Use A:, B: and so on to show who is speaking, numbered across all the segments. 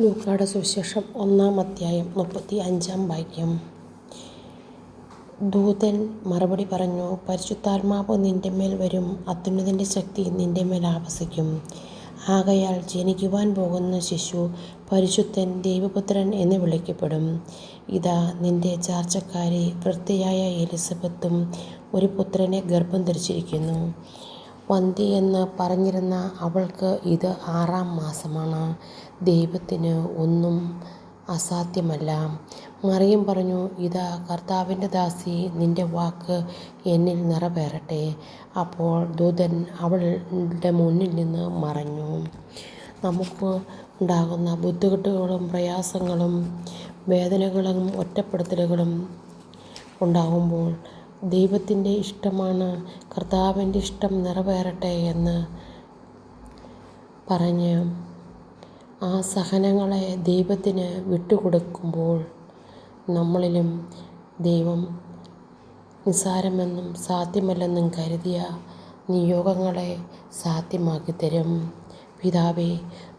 A: ലൂക്കായുടെ സുവിശേഷം 1-ാം അധ്യായം 35-ാം വാക്യം. ദൂതൻ മറുപടി പറഞ്ഞു, പരിശുദ്ധാത്മാവ് നിൻ്റെമേൽ വരും, അത്യുന്നതൻ്റെ ശക്തി നിൻ്റെമേൽ ആവസിക്കും. ആകയാൽ ജനിക്കുവാൻ പോകുന്ന ശിശു പരിശുദ്ധൻ, ദൈവപുത്രൻ എന്ന് വിളിക്കപ്പെടും. ഇതാ, നിൻ്റെ ചാർച്ചക്കാരി വൃദ്ധയായ എലിസബത്തും ഒരു പുത്രനെ ഗർഭം ധരിച്ചിരിക്കുന്നു. വന്ധ്യ എന്ന് പറഞ്ഞിരുന്ന അവൾക്ക് ഇത് 6-ാം മാസമാണ്. ദൈവത്തിന് ഒന്നും അസാധ്യമല്ല. മറിയം പറഞ്ഞു, ഇതാ കർത്താവിൻ്റെ ദാസി, നിൻ്റെ വാക്ക് എന്നിൽ നിറവേറട്ടെ. അപ്പോൾ ദൂതൻ അവളുടെ മുന്നിൽ നിന്ന് മറഞ്ഞു. നമുക്ക് ഉണ്ടാകുന്ന ബുദ്ധിമുട്ടുകളും പ്രയാസങ്ങളും വേദനകളും ഒറ്റപ്പെടുത്തലുകളും ഉണ്ടാകുമ്പോൾ ദൈവത്തിൻ്റെ ഇഷ്ടമാണ്, കർത്താവിൻ്റെ ഇഷ്ടം നിറവേറട്ടെ എന്ന് പറഞ്ഞ് ആ സഹനങ്ങളെ ദൈവത്തിന് വിട്ടുകൊടുക്കുമ്പോൾ നമ്മളിലും ദൈവം നിസ്സാരമെന്നും സാധ്യമല്ലെന്നും കരുതിയ നിയോഗങ്ങളെ സാധ്യമാക്കി തരും. പിതാവേ,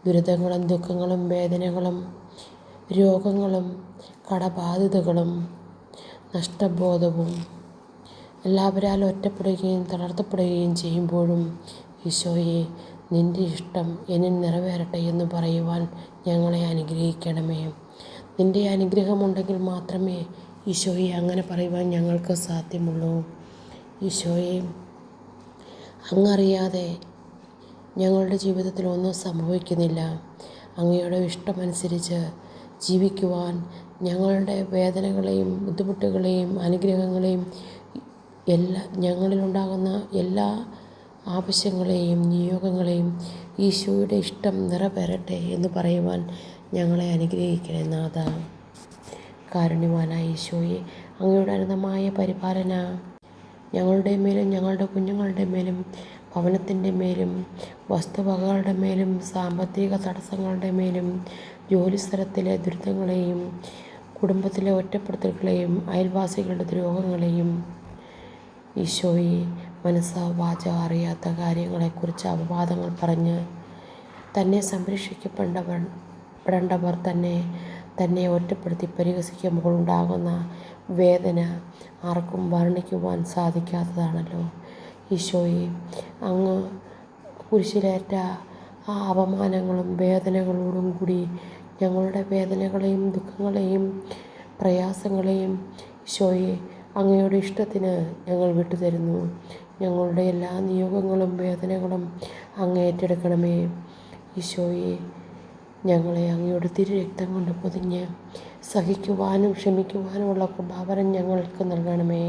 A: ദുരിതങ്ങളും ദുഃഖങ്ങളും വേദനകളും രോഗങ്ങളും കടബാധ്യതകളും നഷ്ടബോധവും എല്ലാവരാലും ഒറ്റപ്പെടുകയും തളർത്തപ്പെടുകയും ചെയ്യുമ്പോഴും ഈശോയെ, നിൻ്റെ ഇഷ്ടം എന്നിൽ നിറവേറട്ടെ എന്ന് പറയുവാൻ ഞങ്ങളെ അനുഗ്രഹിക്കണമേ. നിൻ്റെ അനുഗ്രഹമുണ്ടെങ്കിൽ മാത്രമേ ഈശോയെ അങ്ങനെ പറയുവാൻ ഞങ്ങൾക്ക് സാധ്യമുള്ളൂ. ഈശോയെ, അങ്ങറിയാതെ ഞങ്ങളുടെ ജീവിതത്തിൽ ഒന്നും സംഭവിക്കുന്നില്ല. അങ്ങയുടെ ഇഷ്ടമനുസരിച്ച് ജീവിക്കുവാൻ ഞങ്ങളുടെ വേദനകളെയും ബുദ്ധിമുട്ടുകളെയും അനുഗ്രഹങ്ങളെയും ഞങ്ങളിലുണ്ടാകുന്ന എല്ലാ ആവശ്യങ്ങളെയും നിയോഗങ്ങളെയും ഈശോയുടെ ഇഷ്ടം നിറവേറട്ടെ എന്ന് പറയുവാൻ ഞങ്ങളെ അനുഗ്രഹിക്കണേ നാഥ. കാരുണ്യവാനായ ഈശോയെ, അങ്ങയുടെ അനന്തമായ പരിപാലന ഞങ്ങളുടെ മേലും ഞങ്ങളുടെ കുഞ്ഞുങ്ങളുടെ മേലും ഭവനത്തിൻ്റെ മേലും വസ്തുവകകളുടെ മേലും സാമ്പത്തിക തടസ്സങ്ങളുടെ മേലും ജോലിസ്ഥലത്തിലെ ദുരിതങ്ങളെയും കുടുംബത്തിലെ ഒറ്റപ്പെടുത്തലുകളെയും അയൽവാസികളുടെ ദ്രോഹങ്ങളെയും ഈശോയെ, മനസ്സാ വാച അറിയാത്ത കാര്യങ്ങളെക്കുറിച്ച് അപവാദങ്ങൾ പറഞ്ഞ് തന്നെ സംരക്ഷിക്കപ്പെടേണ്ടവർ തന്നെ ഒറ്റപ്പെടുത്തി പരിഹസിക്കുമ്പോൾ ഉണ്ടാകുന്ന വേദന ആർക്കും വർണ്ണിക്കുവാൻ സാധിക്കാത്തതാണല്ലോ. ഈശോയെ, അങ്ങ് കുരിശിലേറ്റ ആ അപമാനങ്ങളും വേദനകളോടും കൂടി ഞങ്ങളുടെ വേദനകളെയും ദുഃഖങ്ങളെയും പ്രയാസങ്ങളെയും ഈശോയെ, അങ്ങയുടെ ഇഷ്ടത്തിന് ഞങ്ങൾ വിട്ടുതരുന്നു. ഞങ്ങളുടെ എല്ലാ നിയോഗങ്ങളും വേദനകളും അങ്ങ് ഏറ്റെടുക്കണമേ. ഈശോയെ, ഞങ്ങളെ അങ്ങയുടെ തിരുരക്തം കൊണ്ട് പൊതിഞ്ഞ് സഹിക്കുവാനും ക്ഷമിക്കുവാനുമുള്ള കൃപാവരം ഞങ്ങൾക്ക് നൽകണമേ.